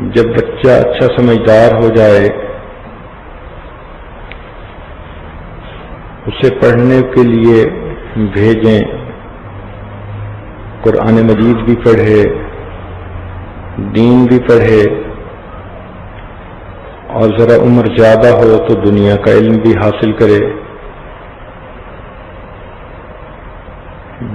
جب بچہ اچھا سمجھدار ہو جائے اسے پڑھنے کے لیے بھیجیں، قرآن مجید بھی پڑھے، دین بھی پڑھے، اور ذرا عمر زیادہ ہو تو دنیا کا علم بھی حاصل کرے۔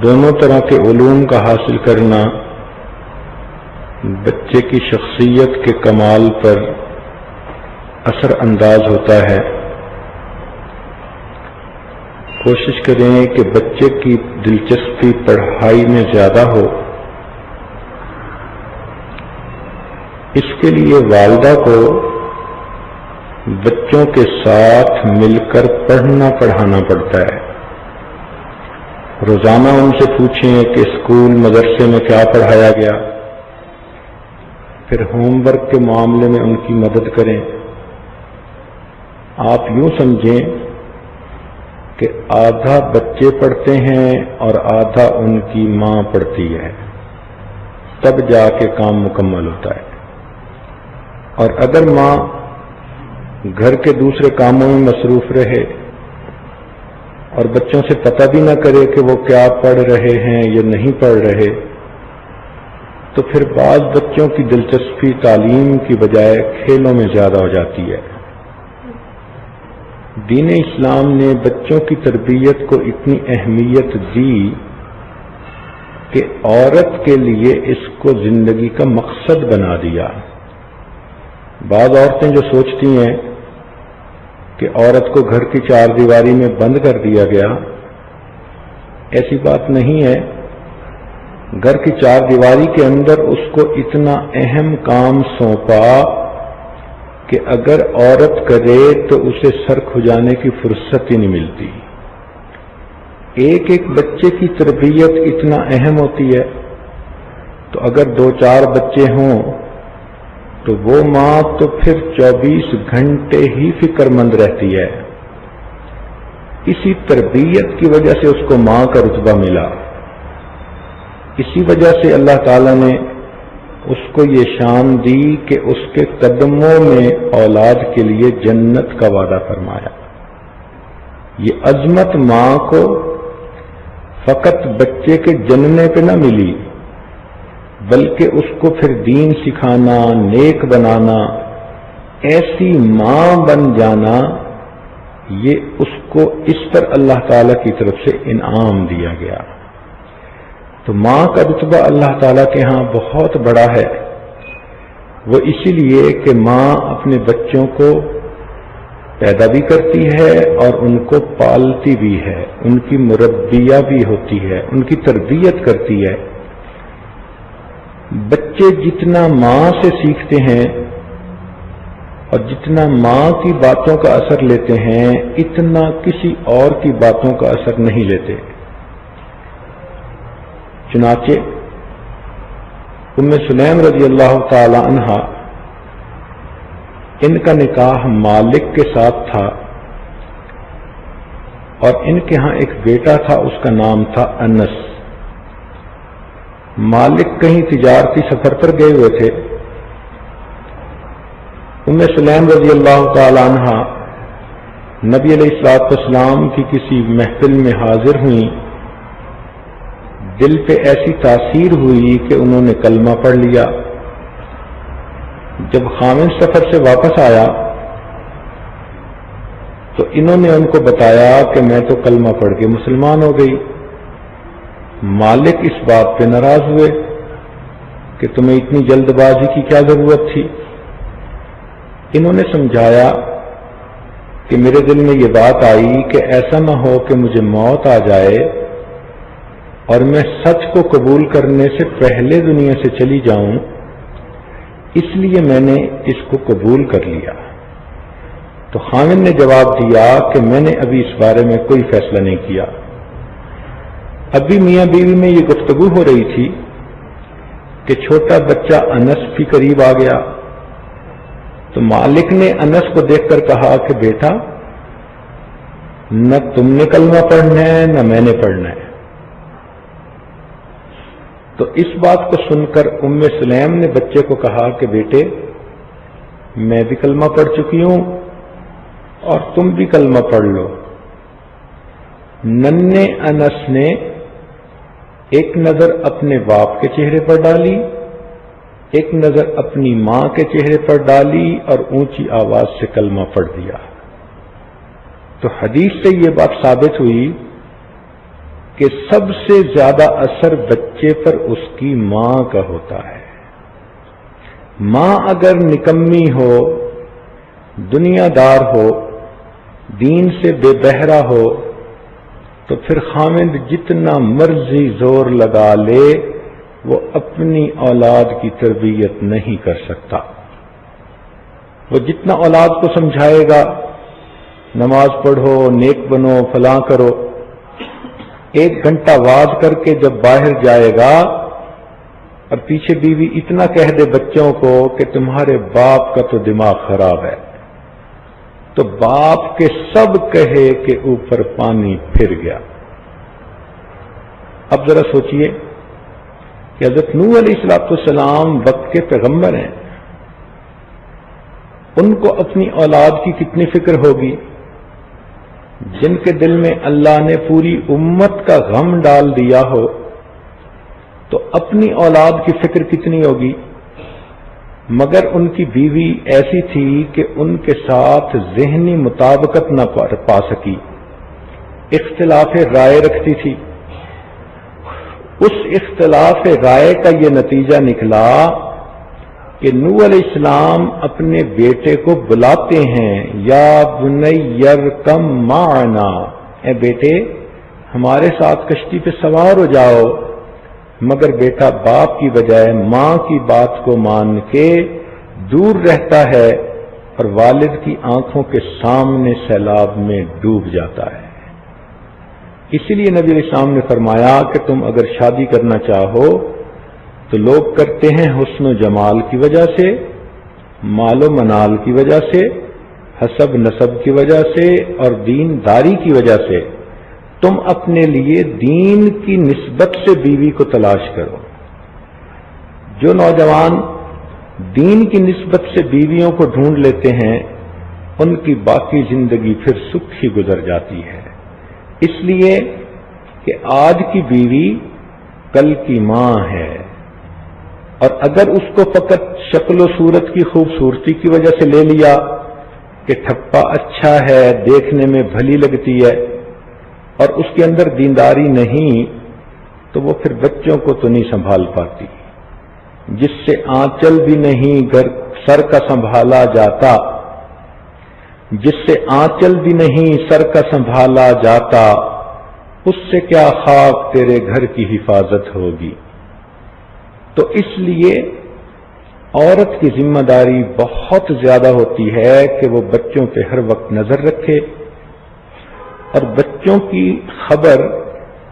دونوں طرح کے علوم کا حاصل کرنا بچے کی شخصیت کے کمال پر اثر انداز ہوتا ہے۔ کوشش کریں کہ بچے کی دلچسپی پڑھائی میں زیادہ ہو۔ اس کے لیے والدہ کو بچوں کے ساتھ مل کر پڑھنا پڑھانا پڑتا ہے۔ روزانہ ان سے پوچھیں کہ اسکول مدرسے میں کیا پڑھایا گیا، پھر ہوم ورک کے معاملے میں ان کی مدد کریں۔ آپ یوں سمجھیں کہ آدھا بچے پڑھتے ہیں اور آدھا ان کی ماں پڑھتی ہے، تب جا کے کام مکمل ہوتا ہے۔ اور اگر ماں گھر کے دوسرے کاموں میں مصروف رہے اور بچوں سے پتہ بھی نہ کرے کہ وہ کیا پڑھ رہے ہیں یا نہیں پڑھ رہے، تو پھر بعض بچوں کی دلچسپی تعلیم کی بجائے کھیلوں میں زیادہ ہو جاتی ہے۔ دین اسلام نے بچوں کی تربیت کو اتنی اہمیت دی کہ عورت کے لیے اس کو زندگی کا مقصد بنا دیا۔ بعض عورتیں جو سوچتی ہیں کہ عورت کو گھر کی چار دیواری میں بند کر دیا گیا، ایسی بات نہیں ہے۔ گھر کی چار دیواری کے اندر اس کو اتنا اہم کام سونپا کہ اگر عورت کرے تو اسے سر کھجانے کی فرصت ہی نہیں ملتی۔ ایک ایک بچے کی تربیت اتنا اہم ہوتی ہے، تو اگر 2-4 بچے ہوں تو وہ ماں تو پھر 24 گھنٹے ہی فکر مند رہتی ہے۔ اسی تربیت کی وجہ سے اس کو ماں کا رتبہ ملا۔ اسی وجہ سے اللہ تعالیٰ نے اس کو یہ شان دی کہ اس کے قدموں میں اولاد کے لیے جنت کا وعدہ فرمایا۔ یہ عظمت ماں کو فقط بچے کے جننے پہ نہ ملی، بلکہ اس کو پھر دین سکھانا، نیک بنانا، ایسی ماں بن جانا، یہ اس کو اس پر اللہ تعالیٰ کی طرف سے انعام دیا گیا۔ تو ماں کا رتبہ اللہ تعالیٰ کے ہاں بہت بڑا ہے۔ وہ اسی لیے کہ ماں اپنے بچوں کو پیدا بھی کرتی ہے اور ان کو پالتی بھی ہے، ان کی مربیہ بھی ہوتی ہے، ان کی تربیت کرتی ہے۔ بچے جتنا ماں سے سیکھتے ہیں اور جتنا ماں کی باتوں کا اثر لیتے ہیں، اتنا کسی اور کی باتوں کا اثر نہیں لیتے۔ چنانچہ ام سلیم رضی اللہ تعالی عنہا، ان کا نکاح مالک کے ساتھ تھا اور ان کے ہاں ایک بیٹا تھا، اس کا نام تھا انس۔ مالک کہیں تجارتی سفر پر گئے ہوئے تھے۔ ام سلیم رضی اللہ تعالی عنہا نبی علیہ الصلوۃ والسلام کی کسی محفل میں حاضر ہوئیں۔ دل پہ ایسی تاثیر ہوئی کہ انہوں نے کلمہ پڑھ لیا۔ جب خامن سفر سے واپس آیا تو انہوں نے ان کو بتایا کہ میں تو کلمہ پڑھ کے مسلمان ہو گئی۔ مالک اس بات پہ ناراض ہوئے کہ تمہیں اتنی جلد بازی کی کیا ضرورت تھی۔ انہوں نے سمجھایا کہ میرے دل میں یہ بات آئی کہ ایسا نہ ہو کہ مجھے موت آ جائے اور میں سچ کو قبول کرنے سے پہلے دنیا سے چلی جاؤں، اس لیے میں نے اس کو قبول کر لیا۔ تو خامن نے جواب دیا کہ میں نے ابھی اس بارے میں کوئی فیصلہ نہیں کیا۔ ابھی میاں بیوی میں یہ گفتگو ہو رہی تھی کہ چھوٹا بچہ انس بھی قریب آ گیا۔ تو مالک نے انس کو دیکھ کر کہا کہ بیٹا، نہ تم نے کلمہ پڑھنا ہے نہ میں نے پڑھنا ہے۔ تو اس بات کو سن کر ام سلیم نے بچے کو کہا کہ بیٹے میں بھی کلمہ پڑھ چکی ہوں اور تم بھی کلمہ پڑھ لو۔ ننھے انس نے ایک نظر اپنے باپ کے چہرے پر ڈالی، ایک نظر اپنی ماں کے چہرے پر ڈالی اور اونچی آواز سے کلمہ پڑھ دیا۔ تو حدیث سے یہ بات ثابت ہوئی کہ سب سے زیادہ اثر بچے پر اس کی ماں کا ہوتا ہے۔ ماں اگر نکمی ہو، دنیا دار ہو، دین سے بے بہرا ہو، تو پھر خامند جتنا مرضی زور لگا لے وہ اپنی اولاد کی تربیت نہیں کر سکتا۔ وہ جتنا اولاد کو سمجھائے گا نماز پڑھو، نیک بنو، فلاں کرو، 1 گھنٹہ واز کر کے جب باہر جائے گا اور پیچھے بیوی اتنا کہہ دے بچوں کو کہ تمہارے باپ کا تو دماغ خراب ہے، تو باپ کے سب کہے کہ اوپر پانی پھر گیا۔ اب ذرا سوچئے کہ حضرت نوح علیہ السلام وقت کے پیغمبر ہیں، ان کو اپنی اولاد کی کتنی فکر ہوگی، جن کے دل میں اللہ نے پوری امت کا غم ڈال دیا ہو، تو اپنی اولاد کی فکر کتنی ہوگی۔ مگر ان کی بیوی ایسی تھی کہ ان کے ساتھ ذہنی مطابقت نہ پا سکی، اختلاف رائے رکھتی تھی۔ اس اختلاف رائے کا یہ نتیجہ نکلا کہ نوح علیہ السلام اپنے بیٹے کو بلاتے ہیں، یا بنی ارکم معنا، اے بیٹے ہمارے ساتھ کشتی پہ سوار ہو جاؤ، مگر بیٹا باپ کی بجائے ماں کی بات کو مان کے دور رہتا ہے اور والد کی آنکھوں کے سامنے سیلاب میں ڈوب جاتا ہے۔ اسی لیے نبی علیہ السلام نے فرمایا کہ تم اگر شادی کرنا چاہو تو لوگ کرتے ہیں حسن و جمال کی وجہ سے، مال و منال کی وجہ سے، حسب نسب کی وجہ سے اور دین داری کی وجہ سے۔ تم اپنے لیے دین کی نسبت سے بیوی کو تلاش کرو۔ جو نوجوان دین کی نسبت سے بیویوں کو ڈھونڈ لیتے ہیں ان کی باقی زندگی پھر سکھی گزر جاتی ہے، اس لیے کہ آج کی بیوی کل کی ماں ہے، اور اگر اس کو فقط شکل و صورت کی خوبصورتی کی وجہ سے لے لیا کہ ٹھپا اچھا ہے، دیکھنے میں بھلی لگتی ہے، اور اس کے اندر دینداری نہیں، تو وہ پھر بچوں کو تو نہیں سنبھال پاتی۔ جس سے آنچل بھی نہیں گھر سر کا سنبھالا جاتا، جس سے آنچل بھی نہیں سر کا سنبھالا جاتا، اس سے کیا خاک تیرے گھر کی حفاظت ہوگی۔ تو اس لیے عورت کی ذمہ داری بہت زیادہ ہوتی ہے کہ وہ بچوں پہ ہر وقت نظر رکھے اور بچوں کی خبر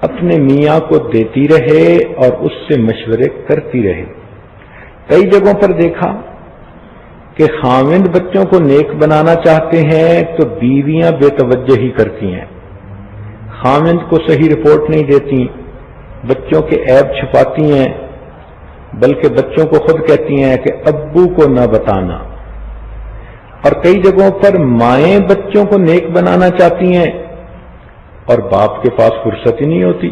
اپنے میاں کو دیتی رہے اور اس سے مشورے کرتی رہے۔ کئی جگہوں پر دیکھا کہ خاوند بچوں کو نیک بنانا چاہتے ہیں تو بیویاں بے توجہ ہی کرتی ہیں، خاوند کو صحیح رپورٹ نہیں دیتی، بچوں کے عیب چھپاتی ہیں، بلکہ بچوں کو خود کہتی ہیں کہ ابو کو نہ بتانا۔ اور کئی جگہوں پر مائیں بچوں کو نیک بنانا چاہتی ہیں اور باپ کے پاس فرصت ہی نہیں ہوتی،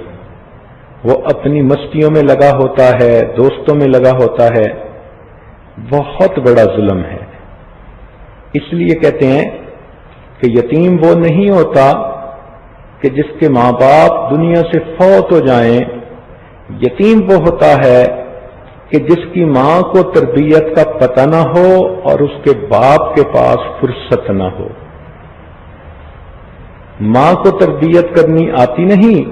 وہ اپنی مستیوں میں لگا ہوتا ہے، دوستوں میں لگا ہوتا ہے۔ بہت بڑا ظلم ہے۔ اس لیے کہتے ہیں کہ یتیم وہ نہیں ہوتا کہ جس کے ماں باپ دنیا سے فوت ہو جائیں، یتیم وہ ہوتا ہے کہ جس کی ماں کو تربیت کا پتہ نہ ہو اور اس کے باپ کے پاس فرصت نہ ہو۔ ماں کو تربیت کرنی آتی نہیں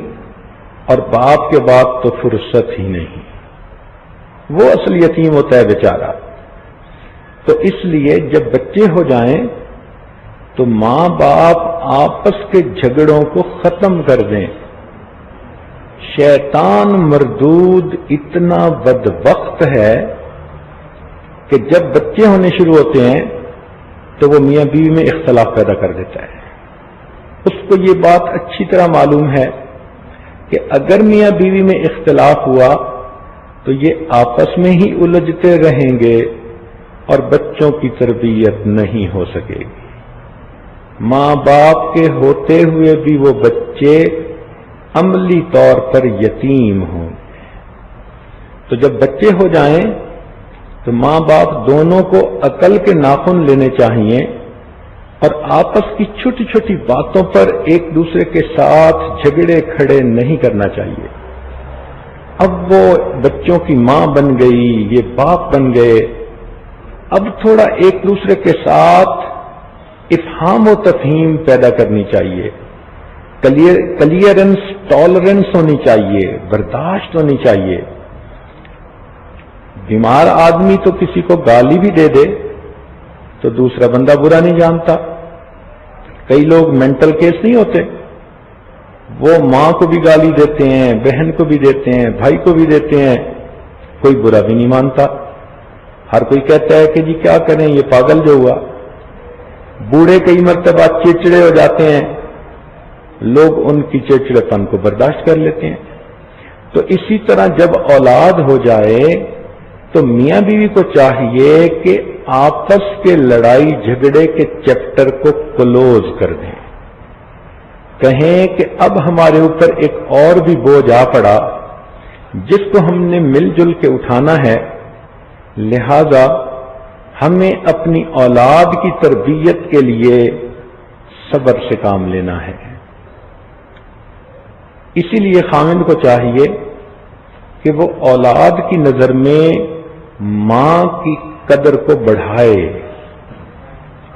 اور باپ کے بعد تو فرصت ہی نہیں، وہ اصل یتیم ہوتا ہے بیچارہ۔ تو اس لیے جب بچے ہو جائیں تو ماں باپ آپس کے جھگڑوں کو ختم کر دیں۔ شیطان مردود اتنا بدبخت ہے کہ جب بچے ہونے شروع ہوتے ہیں تو وہ میاں بیوی میں اختلاف پیدا کر دیتا ہے۔ اس کو یہ بات اچھی طرح معلوم ہے کہ اگر میاں بیوی میں اختلاف ہوا تو یہ آپس میں ہی الجھتے رہیں گے اور بچوں کی تربیت نہیں ہو سکے گی۔ ماں باپ کے ہوتے ہوئے بھی وہ بچے عملی طور پر یتیم ہوں۔ تو جب بچے ہو جائیں تو ماں باپ دونوں کو عقل کے ناخن لینے چاہیے اور آپس کی چھوٹی چھوٹی باتوں پر ایک دوسرے کے ساتھ جھگڑے کھڑے نہیں کرنا چاہیے۔ اب وہ بچوں کی ماں بن گئی، یہ باپ بن گئے، اب تھوڑا ایک دوسرے کے ساتھ افہام و تفہیم پیدا کرنی چاہیے، کلیئرنس، ٹالرنس ہونی چاہیے، برداشت ہونی چاہیے۔ بیمار آدمی تو کسی کو گالی بھی دے دے تو دوسرا بندہ برا نہیں جانتا۔ کئی لوگ مینٹل کیس نہیں ہوتے، وہ ماں کو بھی گالی دیتے ہیں، بہن کو بھی دیتے ہیں، بھائی کو بھی دیتے ہیں، کوئی برا بھی نہیں مانتا۔ ہر کوئی کہتا ہے کہ جی کیا کریں، یہ پاگل جو ہوا۔ بوڑھے کئی مرتبہ چڑچڑے ہو جاتے ہیں، لوگ ان کی چڑچڑے پن کو برداشت کر لیتے ہیں۔ تو اسی طرح جب اولاد ہو جائے تو میاں بیوی کو چاہیے کہ آپس کے لڑائی جھگڑے کے چیپٹر کو کلوز کر دیں، کہیں کہ اب ہمارے اوپر ایک اور بھی بوجھ آ پڑا جس کو ہم نے مل جل کے اٹھانا ہے، لہذا ہمیں اپنی اولاد کی تربیت کے لیے صبر سے کام لینا ہے۔ اسی لیے خاوند کو چاہیے کہ وہ اولاد کی نظر میں ماں کی قدر کو بڑھائے،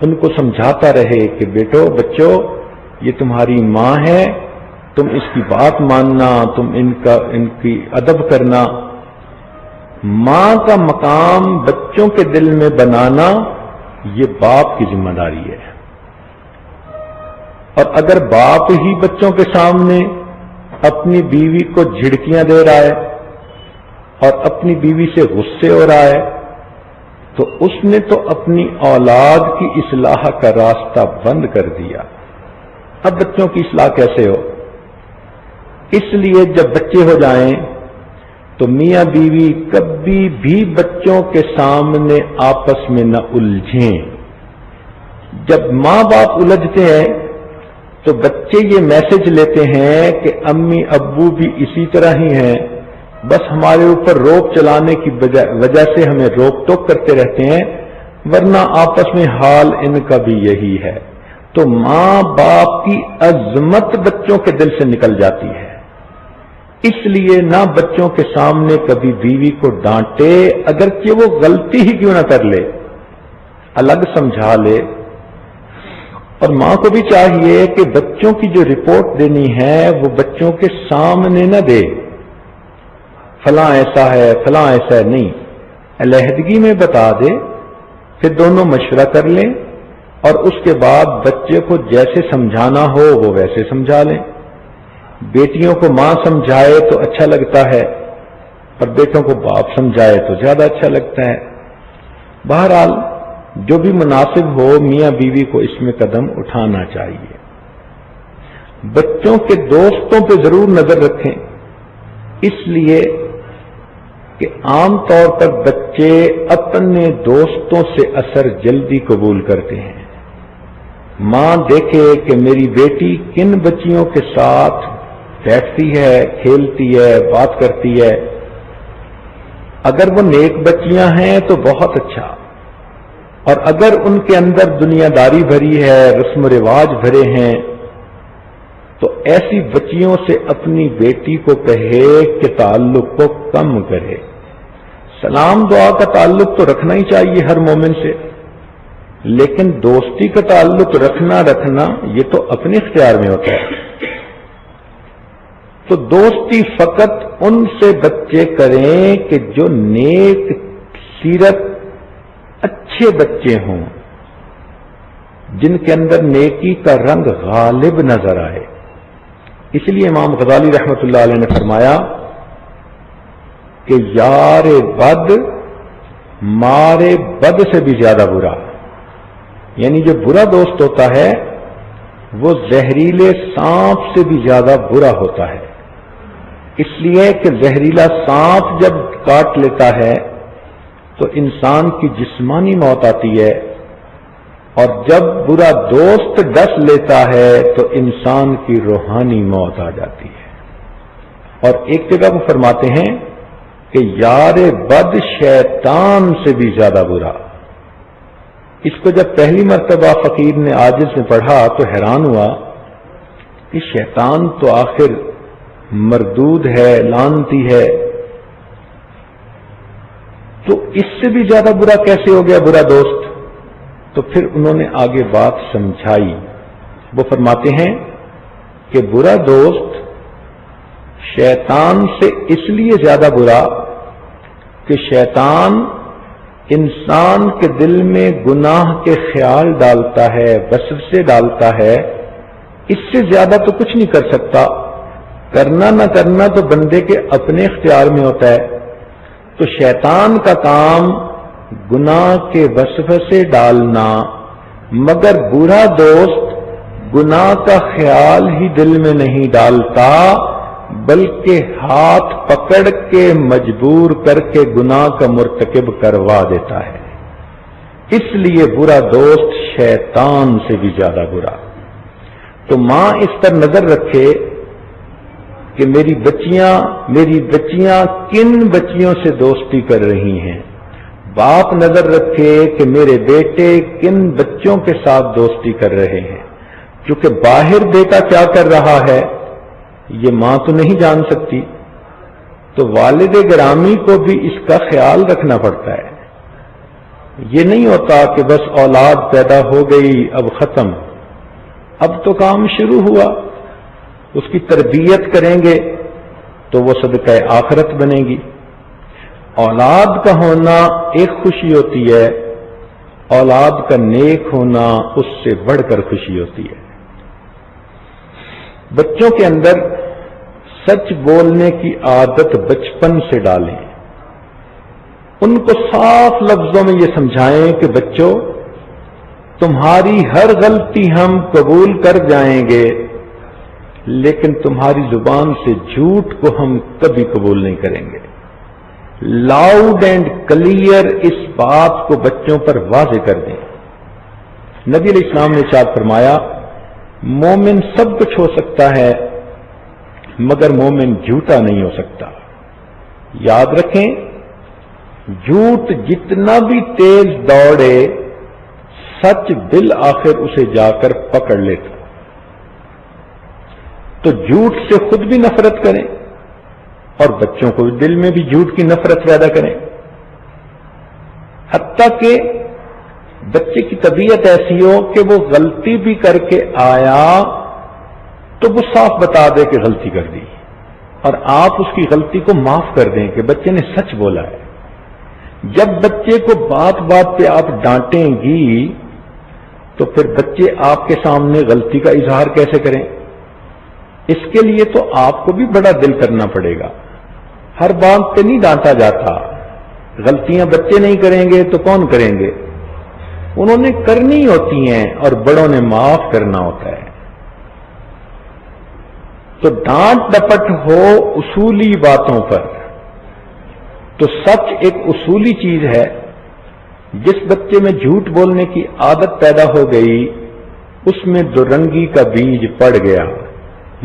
ان کو سمجھاتا رہے کہ بیٹو، بچوں، یہ تمہاری ماں ہے، تم اس کی بات ماننا، تم ان کی ادب کرنا۔ ماں کا مقام بچوں کے دل میں بنانا یہ باپ کی ذمہ داری ہے۔ اور اگر باپ ہی بچوں کے سامنے اپنی بیوی کو جھڑکیاں دے رہا ہے اور اپنی بیوی سے غصے ہو رہا ہے تو اس نے تو اپنی اولاد کی اصلاح کا راستہ بند کر دیا۔ اب بچوں کی اصلاح کیسے ہو؟ اس لیے جب بچے ہو جائیں تو میاں بیوی کبھی بھی بچوں کے سامنے آپس میں نہ الجھیں۔ جب ماں باپ الجھتے ہیں تو بچے یہ میسج لیتے ہیں کہ امی ابو بھی اسی طرح ہی ہیں، بس ہمارے اوپر روک چلانے کی وجہ سے ہمیں روک ٹوک کرتے رہتے ہیں، ورنہ آپس میں حال ان کا بھی یہی ہے۔ تو ماں باپ کی عظمت بچوں کے دل سے نکل جاتی ہے۔ اس لیے نہ بچوں کے سامنے کبھی بیوی کو ڈانٹے، اگرچہ وہ غلطی ہی کیوں نہ کر لے، الگ سمجھا لے۔ اور ماں کو بھی چاہیے کہ بچوں کی جو رپورٹ دینی ہے وہ بچوں کے سامنے نہ دے، فلاں ایسا ہے فلاں ایسا ہے، نہیں، علیحدگی میں بتا دے، پھر دونوں مشورہ کر لیں اور اس کے بعد بچے کو جیسے سمجھانا ہو وہ ویسے سمجھا لیں۔ بیٹیوں کو ماں سمجھائے تو اچھا لگتا ہے اور بیٹوں کو باپ سمجھائے تو زیادہ اچھا لگتا ہے۔ بہرحال جو بھی مناسب ہو، میاں بیوی کو اس میں قدم اٹھانا چاہیے۔ بچوں کے دوستوں پہ ضرور نظر رکھیں، اس لیے کہ عام طور پر بچے اپنے دوستوں سے اثر جلدی قبول کرتے ہیں۔ ماں دیکھے کہ میری بیٹی کن بچیوں کے ساتھ بیٹھتی ہے، کھیلتی ہے، بات کرتی ہے، اگر وہ نیک بچیاں ہیں تو بہت اچھا، اور اگر ان کے اندر دنیا داری بھری ہے، رسم و رواج بھرے ہیں، تو ایسی بچیوں سے اپنی بیٹی کو کہے کہ تعلق کو کم کرے۔ سلام دعا کا تعلق تو رکھنا ہی چاہیے ہر مومن سے، لیکن دوستی کا تعلق رکھنا یہ تو اپنے اختیار میں ہوتا ہے۔ تو دوستی فقط ان سے بچے کریں کہ جو نیک سیرت اچھے بچے ہوں، جن کے اندر نیکی کا رنگ غالب نظر آئے۔ اس لیے امام غزالی رحمۃ اللہ علیہ نے فرمایا کہ یار بد مارے بد سے بھی زیادہ برا، یعنی جو برا دوست ہوتا ہے وہ زہریلے سانپ سے بھی زیادہ برا ہوتا ہے، اس لیے کہ زہریلا سانپ جب کاٹ لیتا ہے تو انسان کی جسمانی موت آتی ہے، اور جب برا دوست ڈس لیتا ہے تو انسان کی روحانی موت آ جاتی ہے۔ اور ایک جگہ وہ فرماتے ہیں کہ یار بد شیطان سے بھی زیادہ برا۔ اس کو جب پہلی مرتبہ فقیر نے عاجز میں پڑھا تو حیران ہوا کہ شیطان تو آخر مردود ہے، لعنتی ہے، تو اس سے بھی زیادہ برا کیسے ہو گیا برا دوست؟ تو پھر انہوں نے آگے بات سمجھائی۔ وہ فرماتے ہیں کہ برا دوست شیطان سے اس لیے زیادہ برا کہ شیطان انسان کے دل میں گناہ کے خیال ڈالتا ہے، وسوسے ڈالتا ہے، اس سے زیادہ تو کچھ نہیں کر سکتا۔ کرنا نہ کرنا تو بندے کے اپنے اختیار میں ہوتا ہے۔ تو شیطان کا کام گناہ کے وسوسے ڈالنا، مگر برا دوست گناہ کا خیال ہی دل میں نہیں ڈالتا، بلکہ ہاتھ پکڑ کے مجبور کر کے گناہ کا مرتکب کروا دیتا ہے۔ اس لیے برا دوست شیطان سے بھی زیادہ برا۔ تو ماں اس پر نظر رکھے کہ میری بچیاں کن بچیوں سے دوستی کر رہی ہیں، باپ نظر رکھے کہ میرے بیٹے کن بچوں کے ساتھ دوستی کر رہے ہیں، کیونکہ باہر بیٹا کیا کر رہا ہے یہ ماں تو نہیں جان سکتی، تو والد گرامی کو بھی اس کا خیال رکھنا پڑتا ہے۔ یہ نہیں ہوتا کہ بس اولاد پیدا ہو گئی اب ختم، اب تو کام شروع ہوا، اس کی تربیت کریں گے تو وہ صدقہ آخرت بنے گی۔ اولاد کا ہونا ایک خوشی ہوتی ہے، اولاد کا نیک ہونا اس سے بڑھ کر خوشی ہوتی ہے۔ بچوں کے اندر سچ بولنے کی عادت بچپن سے ڈالیں، ان کو صاف لفظوں میں یہ سمجھائیں کہ بچوں تمہاری ہر غلطی ہم قبول کر جائیں گے، لیکن تمہاری زبان سے جھوٹ کو ہم کبھی قبول نہیں کریں گے۔ لاؤڈ اینڈ کلیئر اس بات کو بچوں پر واضح کر دیں۔ نبی علیہ السلام نے ارشاد فرمایا مومن سب کچھ ہو سکتا ہے مگر مومن جھوٹا نہیں ہو سکتا۔ یاد رکھیں جھوٹ جتنا بھی تیز دوڑے سچ بالآخر اسے جا کر پکڑ لیتا۔ تو جھوٹ سے خود بھی نفرت کریں اور بچوں کو دل میں بھی جھوٹ کی نفرت پیدا کریں، حتیٰ کہ بچے کی طبیعت ایسی ہو کہ وہ غلطی بھی کر کے آیا تو وہ صاف بتا دے کہ غلطی کر دی، اور آپ اس کی غلطی کو معاف کر دیں کہ بچے نے سچ بولا ہے۔ جب بچے کو بات بات پہ آپ ڈانٹیں گی تو پھر بچے آپ کے سامنے غلطی کا اظہار کیسے کریں؟ اس کے لیے تو آپ کو بھی بڑا دل کرنا پڑے گا۔ ہر بات پہ نہیں ڈانٹا جاتا، غلطیاں بچے نہیں کریں گے تو کون کریں گے؟ انہوں نے کرنی ہوتی ہیں اور بڑوں نے معاف کرنا ہوتا ہے۔ تو ڈانٹ ڈپٹ ہو اصولی باتوں پر، تو سچ ایک اصولی چیز ہے۔ جس بچے میں جھوٹ بولنے کی عادت پیدا ہو گئی اس میں دو رنگی کا بیج پڑ گیا،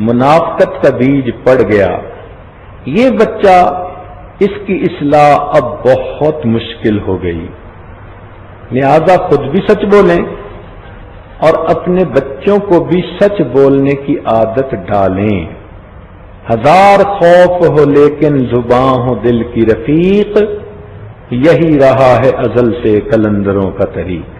منافقت کا بیج پڑ گیا، یہ بچہ اس کی اصلاح اب بہت مشکل ہو گئی۔ لہذا خود بھی سچ بولیں اور اپنے بچوں کو بھی سچ بولنے کی عادت ڈالیں۔ ہزار خوف ہو لیکن زباں ہو دل کی رفیق، یہی رہا ہے ازل سے قلندروں کا طریق۔